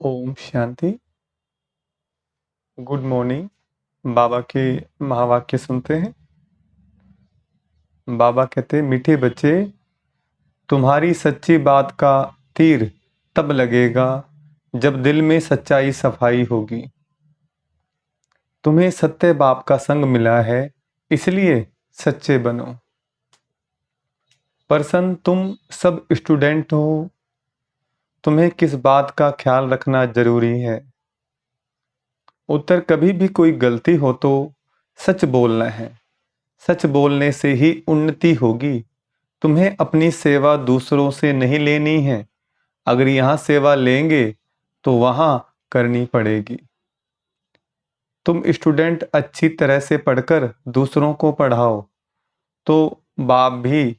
Om Shanti. Good morning. बाबा के महावाक्य सुनते हैं। बाबा कहते, मीठे बच्चे, तुम्हारी सच्ची बात का तीर तब लगेगा जब दिल में सच्चाई सफाई होगी। तुम्हें सत्य बाप का संग मिला है, इसलिए सच्चे बनो। पर्सन, तुम सब स्टूडेंट हो, तुम्हें किस बात का ख्याल रखना जरूरी है? उत्तर, कभी भी कोई गलती हो तो सच बोलना है। सच बोलने से ही उन्नति होगी। तुम्हें अपनी सेवा दूसरों से नहीं लेनी है। अगर यहाँ सेवा लेंगे तो वहाँ करनी पड़ेगी। तुम स्टूडेंट अच्छी तरह से पढ़कर दूसरों को पढ़ाओ तो बाप भी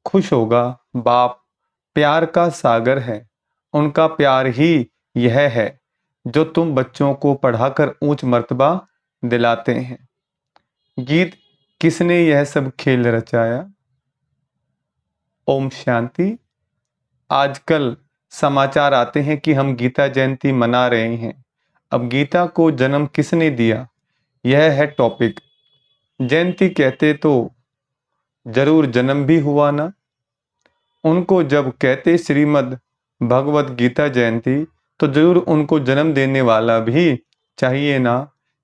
खुश होगा। बाप प्यार का सागर है। उनका प्यार ही यह है जो तुम बच्चों को पढ़ाकर ऊंच मर्तबा दिलाते हैं। गीत, किसने यह सब खेल रचाया? ओम शांति। आजकल समाचार आते हैं कि हम गीता जयंती मना रहे हैं। अब गीता को जन्म किसने दिया, यह है टॉपिक। जयंती कहते तो जरूर जन्म भी हुआ ना। उनको जब कहते श्रीमद् भगवत गीता जयंती तो जरूर उनको जन्म देने वाला भी चाहिए ना।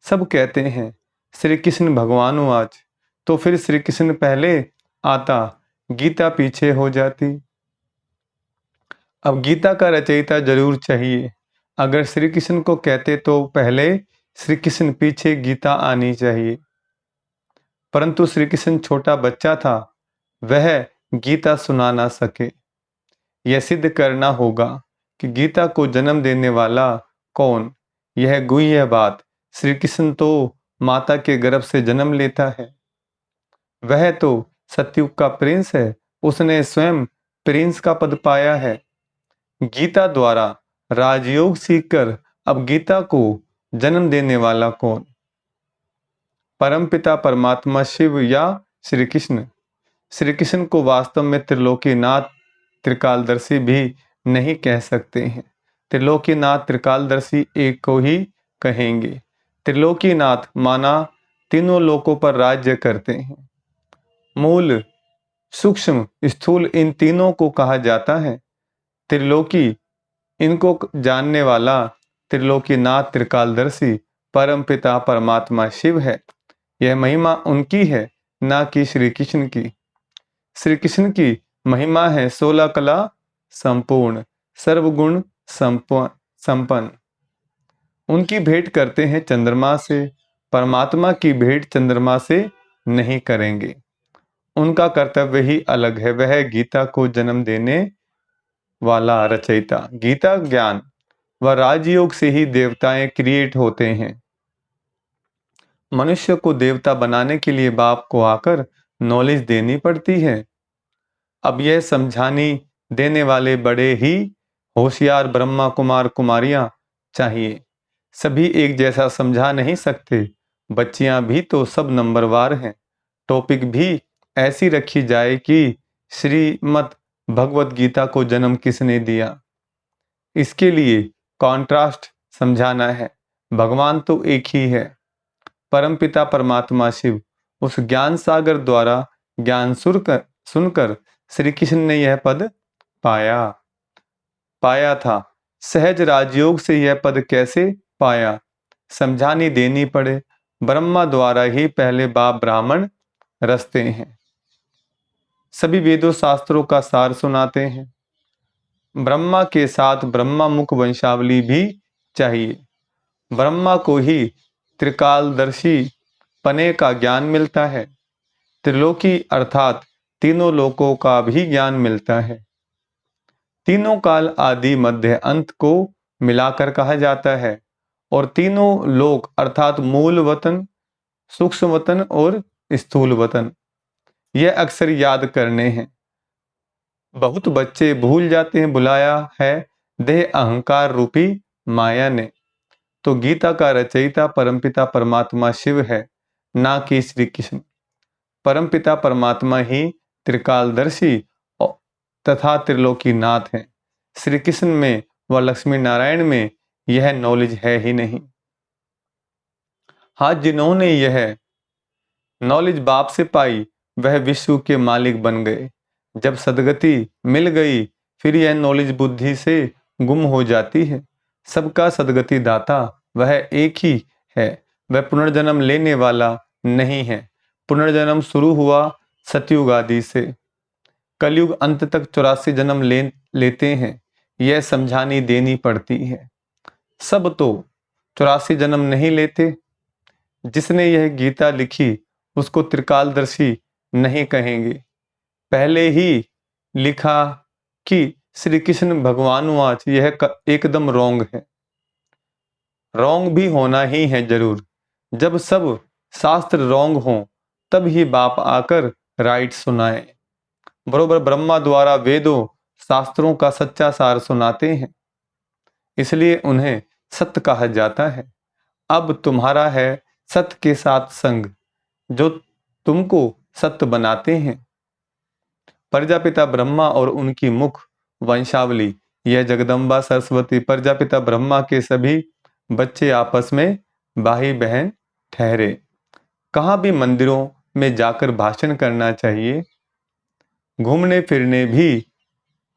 सब कहते हैं श्री कृष्ण भगवान हो आज, तो फिर श्री कृष्ण पहले आता, गीता पीछे हो जाती। अब गीता का रचयिता जरूर चाहिए। अगर श्री कृष्ण को कहते तो पहले श्री कृष्ण पीछे गीता आनी चाहिए। परंतु श्री कृष्ण छोटा बच्चा था, वह गीता सुना ना सके। यह सिद्ध करना होगा कि गीता को जन्म देने वाला कौन। यह गुह्य बात, श्री कृष्ण तो माता के गर्भ से जन्म लेता है। वह तो सतयुग का प्रिंस है। उसने स्वयं प्रिंस का पद पाया है। गीता द्वारा राजयोग सीखकर अब गीता को जन्म देने वाला कौन? परमपिता परमात्मा शिव या श्री कृष्ण? श्री कृष्ण को वास्तव में त्रिलोकीनाथ त्रिकालदर्शी भी नहीं कह सकते हैं। त्रिलोकीनाथ त्रिकालदर्शी एक को ही कहेंगे। त्रिलोकीनाथ माना तीनों लोकों पर राज्य करते हैं। मूल, सूक्ष्म, स्थूल इन तीनों को कहा जाता है त्रिलोकी। इनको जानने वाला त्रिलोकीनाथ त्रिकालदर्शी परमपिता परमात्मा शिव है। यह महिमा उनकी है, ना कि श्री कृष्ण की। श्री कृष्ण की महिमा है 16 कला संपूर्ण, सर्वगुण संपन्न। उनकी भेंट करते हैं चंद्रमा से। परमात्मा की भेंट चंद्रमा से नहीं करेंगे। उनका कर्तव्य ही अलग है। वह गीता को जन्म देने वाला रचयिता। गीता ज्ञान व राजयोग से ही देवताएं क्रिएट होते हैं। मनुष्य को देवता बनाने के लिए बाप को आकर नॉलेज देनी पड़ती है। अब यह समझानी देने वाले बड़े ही होशियार ब्रह्मा कुमार कुमारियां चाहिए। सभी एक जैसा समझा नहीं सकते। बच्चियां भी तो सब नंबरवार हैं। टॉपिक भी ऐसी रखी जाए कि श्रीमद् भगवत गीता को जन्म किसने दिया। इसके लिए कॉन्ट्रास्ट समझाना है। भगवान तो एक ही है, परमपिता परमात्मा शिव। उस ज्ञान सागर द्वारा ज्ञान सुनकर श्री कृष्ण ने यह पद पाया था। सहज राजयोग से यह पद कैसे पाया, समझानी देनी पड़े। ब्रह्मा द्वारा ही पहले बाप ब्राह्मण रचते हैं। सभी वेदों शास्त्रों का सार सुनाते हैं। ब्रह्मा के साथ ब्रह्मा मुख वंशावली भी चाहिए। ब्रह्मा को ही त्रिकालदर्शी पने का ज्ञान मिलता है। त्रिलोकी अर्थात तीनों लोकों का भी ज्ञान मिलता है। तीनों काल आदि मध्य अंत को मिलाकर कहा जाता है। और तीनों लोक अर्थात मूल वतन, सूक्ष्म वतन और स्थूल वतन, यह अक्सर याद करने हैं। बहुत बच्चे भूल जाते हैं। बुलाया है देह अहंकार रूपी माया ने। तो गीता का रचयिता परमपिता परमात्मा शिव है, ना कि श्री कृष्ण। परमपिता परमात्मा ही त्रिकालदर्शी तथा त्रिलोकीनाथ हैं। श्री कृष्ण में व लक्ष्मी नारायण में यह नॉलेज है ही नहीं। हाँ, जिन्होंने यह नॉलेज बाप से पाई वह विश्व के मालिक बन गए। जब सदगति मिल गई फिर यह नॉलेज बुद्धि से गुम हो जाती है। सबका सदगति दाता वह एक ही है, वह पुनर्जन्म लेने वाला नहीं है। पुनर्जन्म शुरू हुआ सतयुग आदि से, कलयुग अंत तक 84 जन्म लेते हैं, यह समझानी देनी पड़ती है। सब तो 84 जन्म नहीं लेते। जिसने यह गीता लिखी उसको त्रिकालदर्शी नहीं कहेंगे। पहले ही लिखा कि श्री कृष्ण भगवानुवाच, यह एकदम रॉन्ग है। रॉन्ग भी होना ही है जरूर। जब सब शास्त्र रॉन्ग हों तब ही बाप आकर राइट सुनाए। बरोबर ब्रह्मा द्वारा वेदों शास्त्रों का सच्चा सार सुनाते हैं, इसलिए उन्हें सत्य कहा जाता है। अब तुम्हारा है सत्य के साथ संग जो तुमको सत्य बनाते हैं। प्रजापिता ब्रह्मा और उनकी मुख वंशावली, यह जगदम्बा सरस्वती प्रजापिता ब्रह्मा के सभी बच्चे आपस में भाई बहन ठहरे। कहाँ भी मंदिरों में जाकर भाषण करना चाहिए। घूमने फिरने भी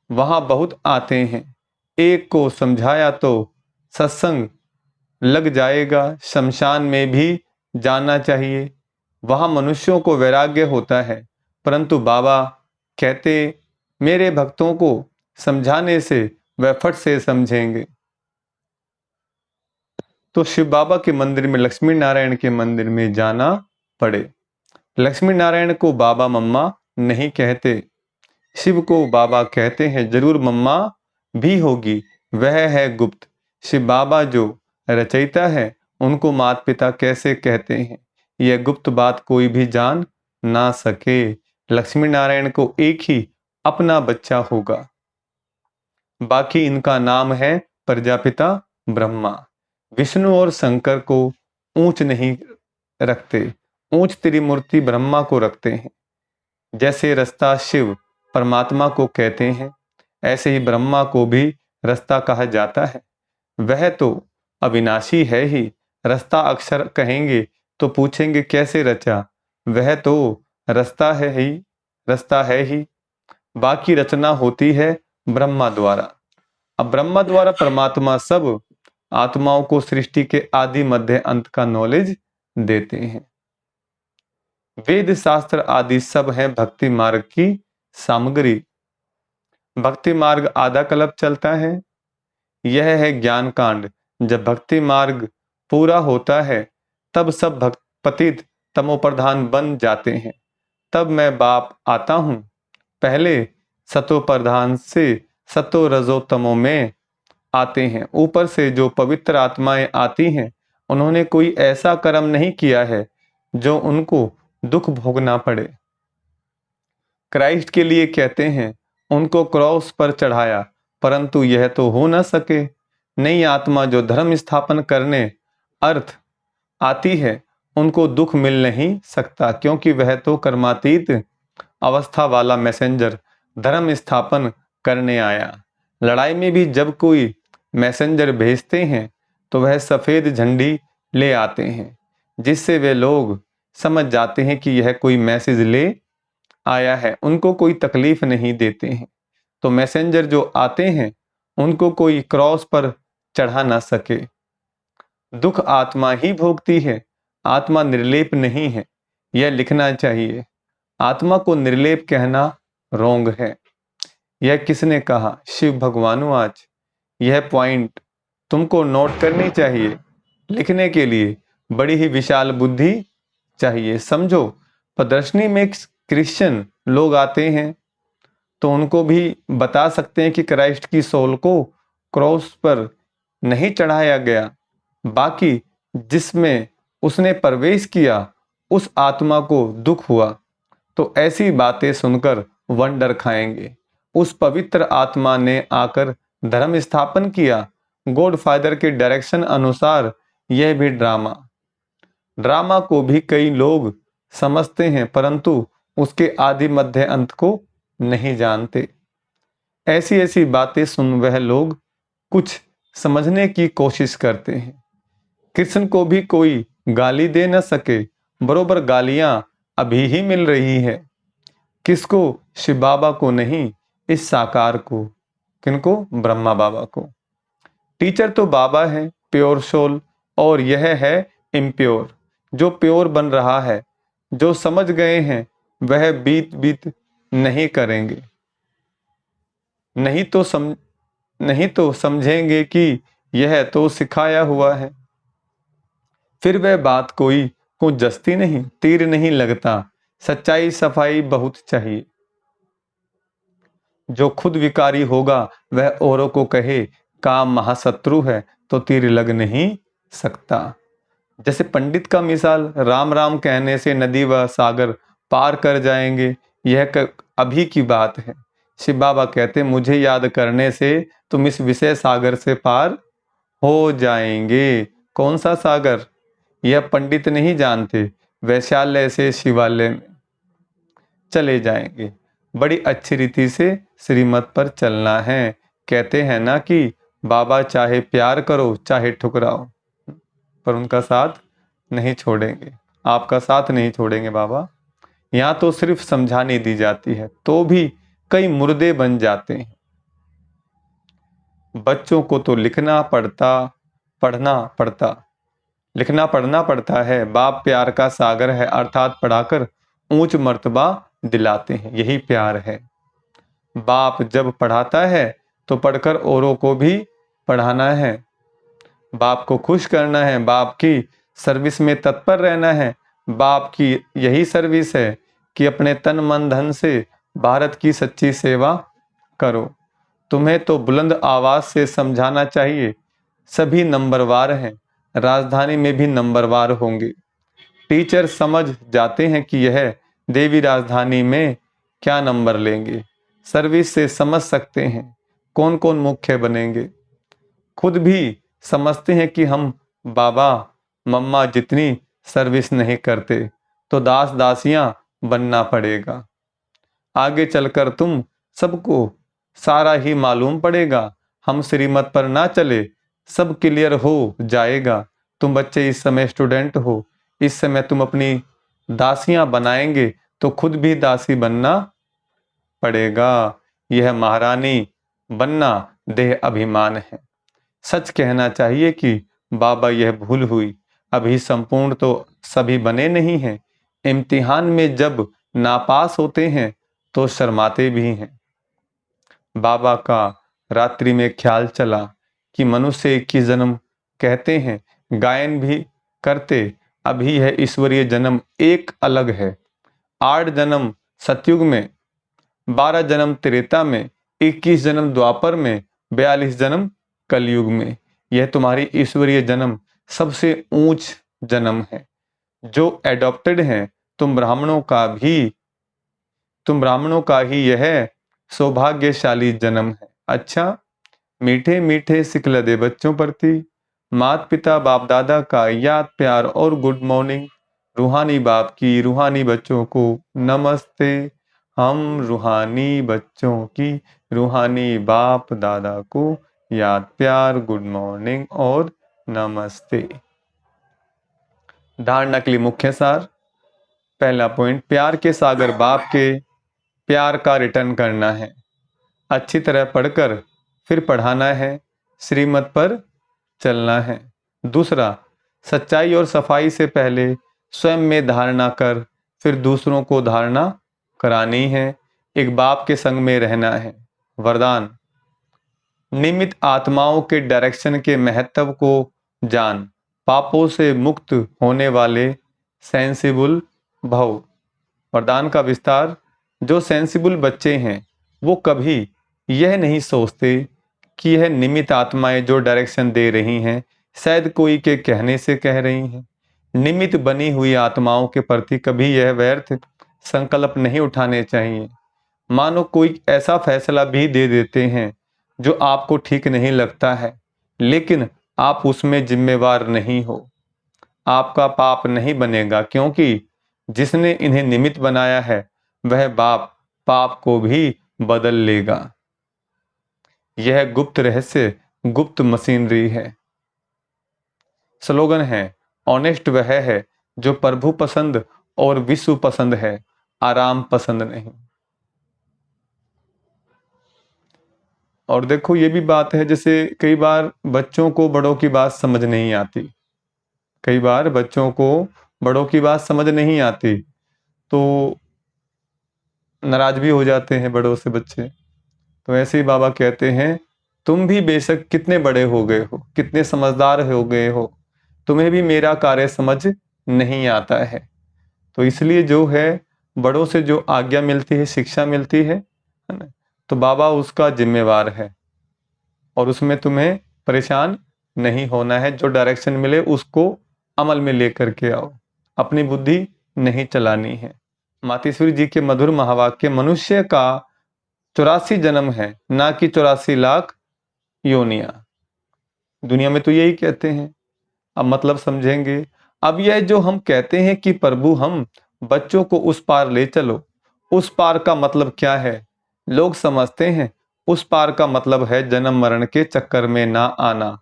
वहाँ बहुत आते हैं। एक को समझाया तो सत्संग लग जाएगा। शमशान में भी जाना चाहिए, वहाँ मनुष्यों को वैराग्य होता है। परंतु बाबा कहते मेरे भक्तों को समझाने से वह फट से समझेंगे। तो शिव बाबा के मंदिर में लक्ष्मी नारायण के मंदिर में जाना पड़े। लक्ष्मी नारायण को बाबा मम्मा नहीं कहते, शिव को बाबा कहते हैं। जरूर मम्मा भी होगी, वह है गुप्त। शिव बाबा जो रचयिता है उनको माता पिता कैसे कहते हैं, यह गुप्त बात कोई भी जान ना सके। लक्ष्मी नारायण को एक ही अपना बच्चा होगा, बाकी इनका नाम है प्रजापिता ब्रह्मा। विष्णु और शंकर को ऊंच नहीं रखते, ऊंच त्रिमूर्ति ब्रह्मा को रखते हैं। जैसे रास्ता शिव परमात्मा को कहते हैं, ऐसे ही ब्रह्मा को भी रास्ता कहा जाता है। वह तो अविनाशी है ही। रास्ता अक्षर कहेंगे तो पूछेंगे कैसे रचा, वह तो रास्ता है ही, रास्ता है ही। बाकी रचना होती है ब्रह्मा द्वारा। अब ब्रह्मा द्वारा परमात्मा सब आत्माओं को सृष्टि के आदि मध्य अंत का नॉलेज देते हैं। वेद शास्त्र आदि सब है भक्ति मार्ग की सामग्री। भक्ति मार्ग आधा कल्प चलता है, यह है ज्ञान कांड। जब भक्ति मार्ग पूरा होता है तब सब भक्त पतित तमोप्रधान बन जाते हैं। तब मैं बाप आता हूं। पहले सतो प्रधान से सतो रजो तमो में आते हैं। ऊपर से जो पवित्र आत्माएं आती हैं उन्होंने कोई ऐसा कर्म नहीं किया है जो उनको दुख भोगना पड़े। क्राइस्ट के लिए कहते हैं उनको क्रॉस पर चढ़ाया, परंतु यह तो हो न सके। नई आत्मा जो धर्म स्थापन करने अर्थ आती है उनको दुख मिल नहीं सकता, क्योंकि वह तो कर्मातीत अवस्था वाला मैसेंजर धर्म स्थापन करने आया। लड़ाई में भी जब कोई मैसेंजर भेजते हैं तो वह सफेद झंडी ले आते हैं, जिससे वे लोग समझ जाते हैं कि यह कोई मैसेज ले आया है, उनको कोई तकलीफ नहीं देते हैं। तो मैसेंजर जो आते हैं उनको कोई क्रॉस पर चढ़ा ना सके। दुख आत्मा ही भोगती है, आत्मा निर्लेप नहीं है, यह लिखना चाहिए। आत्मा को निर्लेप कहना रोंग है। यह किसने कहा? शिव भगवानुवाच। यह पॉइंट तुमको नोट करनी चाहिए। लिखने के लिए बड़ी ही विशाल बुद्धि चाहिए। समझो, प्रदर्शनी में क्रिश्चियन लोग आते हैं तो उनको भी बता सकते हैं कि क्राइस्ट की सोल को क्रॉस पर नहीं चढ़ाया गया, बाकी जिसमें उसने प्रवेश किया उस आत्मा को दुख हुआ। तो ऐसी बातें सुनकर वंडर खाएंगे। उस पवित्र आत्मा ने आकर धर्म स्थापन किया। गॉड फादर के डायरेक्शन अनुसार यह भी ड्रामा को भी कई लोग समझते हैं, परंतु उसके आदि मध्य अंत को नहीं जानते। ऐसी ऐसी बातें सुन वह लोग कुछ समझने की कोशिश करते हैं। कृष्ण को भी कोई गाली दे न सके, बरोबर गालियां अभी ही मिल रही है। किसको? शिव बाबा को नहीं, इस साकार को। किनको? ब्रह्मा बाबा को। टीचर तो बाबा है, प्योर सोल, और यह है इम्प्योर। जो प्योर बन रहा है, जो समझ गए हैं, वह बीत बीत नहीं करेंगे। नहीं तो समझेंगे कि यह तो सिखाया हुआ है। फिर वह बात कोई को जस्ती नहीं, तीर नहीं लगता। सच्चाई सफाई बहुत चाहिए। जो खुद विकारी होगा वह औरों को कहे काम महाशत्रु है, तो तीर लग नहीं सकता। जैसे पंडित का मिसाल, राम राम कहने से नदी व सागर पार कर जाएंगे, यह अभी की बात है। शिव बाबा कहते मुझे याद करने से तुम इस विषय सागर से पार हो जाएंगे। कौन सा सागर? यह पंडित नहीं जानते। वैशाल्य से शिवालय में चले जाएंगे। बड़ी अच्छी रीति से श्रीमत पर चलना है। कहते हैं ना कि बाबा चाहे प्यार करो चाहे ठुकराओ, पर उनका साथ नहीं छोड़ेंगे। आपका साथ नहीं छोड़ेंगे बाबा। यहाँ तो सिर्फ समझाने दी जाती है, तो भी कई मुर्दे बन जाते हैं। बच्चों को तो लिखना पढ़ना पड़ता है। बाप प्यार का सागर है, अर्थात पढ़ाकर ऊंच मर्तबा दिलाते हैं, यही प्यार है। बाप जब पढ़ाता है तो पढ़कर औरों को भी पढ़ाना है। बाप को खुश करना है, बाप की सर्विस में तत्पर रहना है। बाप की यही सर्विस है कि अपने तन मन धन से भारत की सच्ची सेवा करो। तुम्हें तो बुलंद आवाज से समझाना चाहिए। सभी नंबरवार हैं, राजधानी में भी नंबरवार होंगे। टीचर समझ जाते हैं कि यह देवी राजधानी में क्या नंबर लेंगे। सर्विस से समझ सकते हैं कौन कौन मुख्य बनेंगे। खुद भी समझते हैं कि हम बाबा मम्मा जितनी सर्विस नहीं करते, तो दास दासियां बनना पड़ेगा। आगे चलकर तुम सबको सारा ही मालूम पड़ेगा। हम श्रीमत पर ना चले, सब क्लियर हो जाएगा। तुम बच्चे इस समय स्टूडेंट हो, इस समय तुम अपनी दासियां बनाएंगे तो खुद भी दासी बनना पड़ेगा। यह महारानी बनना देह अभिमान है। सच कहना चाहिए कि बाबा यह भूल हुई, अभी संपूर्ण तो सभी बने नहीं हैं। इम्तिहान में जब नापास होते हैं तो शर्माते भी हैं। बाबा का रात्रि में ख्याल चला कि मनुष्य 21 जन्म कहते हैं, गायन भी करते, अभी यह ईश्वरीय जन्म एक अलग है। 8 जन्म सतयुग में, 12 जन्म त्रेता में, 21 जन्म द्वापर में, 42 जन्म कलयुग में। यह तुम्हारी ईश्वरीय जन्म सबसे ऊंच जन्म है। जो एडॉप्टेड हैं, तुम ब्राह्मणों का ही यह सौभाग्यशाली जन्म है। अच्छा, मीठे मीठे सिकलदे बच्चों प्रति माता पिता बाप दादा का याद प्यार और गुड मॉर्निंग। रूहानी बाप की रूहानी बच्चों को नमस्ते। हम रूहानी बच्चों की रूहानी बाप दादा को याद प्यार गुड मॉर्निंग और नमस्ते। धारणा के लिए मुख्य सार। पहला पॉइंट, प्यार के सागर बाप के प्यार का रिटर्न करना है। अच्छी तरह पढ़कर फिर पढ़ाना है, श्रीमत पर चलना है। दूसरा, सच्चाई और सफाई से पहले स्वयं में धारणा कर फिर दूसरों को धारणा करानी है। एक बाप के संग में रहना है। वरदान, निमित्त आत्माओं के डायरेक्शन के महत्व को जान, पापों से मुक्त होने वाले सेंसिबल भव। वरदान का विस्तार, जो सेंसिबल बच्चे हैं वो कभी यह नहीं सोचते कि यह निमित्त आत्माएं जो डायरेक्शन दे रही हैं शायद कोई के कहने से कह रही हैं। निमित्त बनी हुई आत्माओं के प्रति कभी यह व्यर्थ संकल्प नहीं उठाने चाहिए। मानो कोई ऐसा फैसला भी दे देते हैं जो आपको ठीक नहीं लगता है, लेकिन आप उसमें जिम्मेवार नहीं हो। आपका पाप नहीं बनेगा, क्योंकि जिसने इन्हें निमित्त बनाया है वह बाप पाप को भी बदल लेगा। यह गुप्त रहस्य गुप्त मशीनरी है। स्लोगन है, ऑनेस्ट वह है जो प्रभु पसंद और विश्व पसंद है, आराम पसंद नहीं। और देखो ये भी बात है, जैसे कई बार बच्चों को बड़ों की बात समझ नहीं आती, कई बार बच्चों को बड़ों की बात समझ नहीं आती, तो नाराज भी हो जाते हैं बड़ों से बच्चे। तो ऐसे ही बाबा कहते हैं, तुम भी बेशक कितने बड़े हो गए हो, कितने समझदार हो गए हो, तुम्हें भी मेरा कार्य समझ नहीं आता है। तो इसलिए जो है, बड़ों से जो आज्ञा मिलती है, शिक्षा मिलती है ना, तो बाबा उसका जिम्मेवार है और उसमें तुम्हें परेशान नहीं होना है। जो डायरेक्शन मिले उसको अमल में लेकर के आओ, अपनी बुद्धि नहीं चलानी है। मातेश्वरी जी के मधुर महावाक्य, मनुष्य का 84 जन्म है, ना कि 84 लाख योनियां। दुनिया में तो यही कहते हैं। अब मतलब समझेंगे। अब यह जो हम कहते हैं कि प्रभु हम बच्चों को उस पार ले चलो, उस पार का मतलब क्या है? लोग समझते हैं उस पार का मतलब है जन्म मरण के चक्कर में ना आना,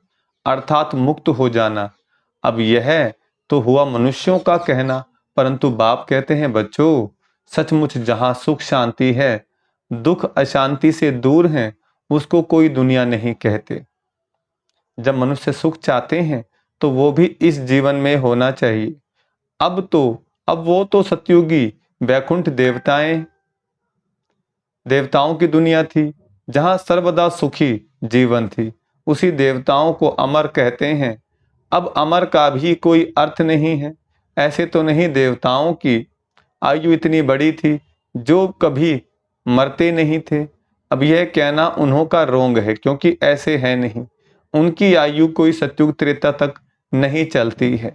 अर्थात मुक्त हो जाना। अब यह तो हुआ मनुष्यों का कहना, परंतु बाप कहते हैं बच्चों, सचमुच जहां सुख शांति है, दुख अशांति से दूर है, उसको कोई दुनिया नहीं कहते। जब मनुष्य सुख चाहते हैं तो वो भी इस जीवन में होना चाहिए। अब वो तो सतयुगी वैकुंठ देवताओं की दुनिया थी, जहां सर्वदा सुखी जीवन थी। उसी देवताओं को अमर कहते हैं। अब अमर का भी कोई अर्थ नहीं है। ऐसे तो नहीं देवताओं की आयु इतनी बड़ी थी जो कभी मरते नहीं थे। अब यह कहना उन्हों का रोंग है, क्योंकि ऐसे है नहीं। उनकी आयु कोई सतयुग त्रेता तक नहीं चलती है,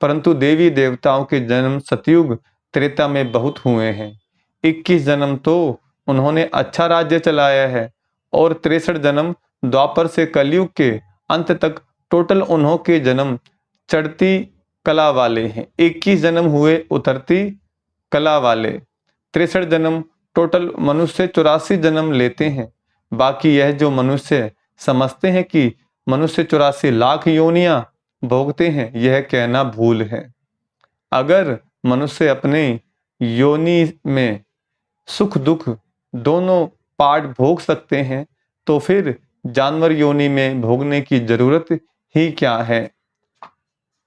परंतु देवी देवताओं के जन्म सतयुग त्रेता में बहुत हुए हैं। 21 जन्म तो उन्होंने अच्छा राज्य चलाया है और 63 जन्म द्वापर से कलयुग के अंत तक टोटल उन्हों के जन्म चढ़ती कला वाले हैं। 21 जन्म हुए उतरती कला वाले, 63 जन्म टोटल मनुष्य 84 जन्म लेते हैं। बाकी यह जो मनुष्य समझते हैं कि मनुष्य 84 लाख योनियां भोगते हैं, यह कहना भूल है। अगर मनुष्य अपने योनि में सुख दुख दोनों पार्ट भोग सकते हैं, तो फिर जानवर योनि में भोगने की जरूरत ही क्या है?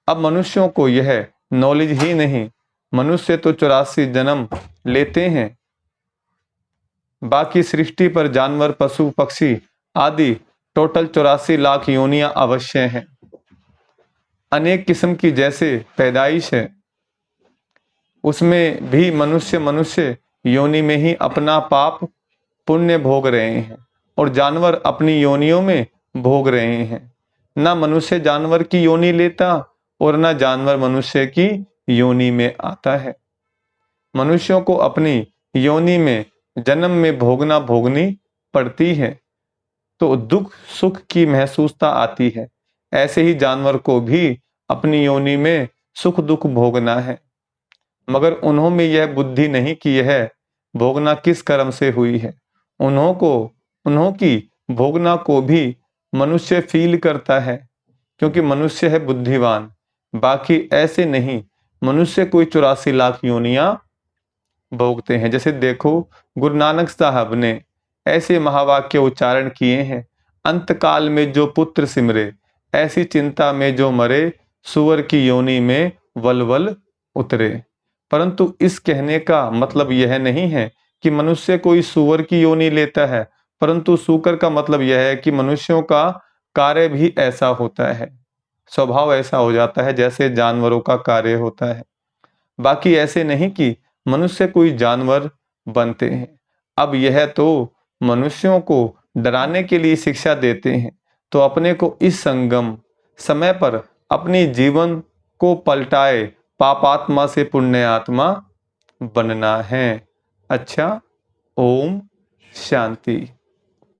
अब मनुष्यों को यह नॉलेज ही नहीं। मनुष्य तो 84 जन्म लेते हैं, बाकी सृष्टि पर जानवर पशु पक्षी आदि टोटल 84 लाख योनियां अवश्य हैं। अनेक किस्म की जैसे पैदाइश है, उसमें भी मनुष्य योनि में ही अपना पाप पुण्य भोग रहे हैं और जानवर अपनी योनियों में भोग रहे हैं। ना मनुष्य जानवर की योनि लेता और ना जानवर मनुष्य की योनि में आता है। मनुष्यों को अपनी योनि में जन्म में भोगनी पड़ती है, तो दुख सुख की महसूसता आती है। ऐसे ही जानवर को भी अपनी योनि में सुख दुख भोगना है, मगर उन्होंने यह बुद्धि नहीं कि यह भोगना किस कर्म से हुई है। उन्हों की भोगना को भी मनुष्य फील करता है, क्योंकि मनुष्य है बुद्धिवान। बाकी ऐसे नहीं, मनुष्य कोई 84 लाख योनियां भोगते हैं। जैसे देखो, गुरु नानक साहब ने ऐसे महावाक्य उच्चारण किए हैं, अंतकाल में जो पुत्र सिमरे, ऐसी चिंता में जो मरे, सुअर की योनि में वलवल उतरे। परंतु इस कहने का मतलब यह नहीं है कि मनुष्य कोई सुअर की योनि लेता है, परंतु सूकर का मतलब यह है कि मनुष्यों का कार्य भी ऐसा होता है, स्वभाव ऐसा हो जाता है जैसे जानवरों का कार्य होता है। बाकी ऐसे नहीं कि मनुष्य कोई जानवर बनते हैं। अब यह तो मनुष्यों को डराने के लिए शिक्षा देते हैं, तो अपने को इस संगम समय पर अपनी जीवन को पलटाए पापात्मा से पुण्य आत्मा बनना है। अच्छा, ओम शांति।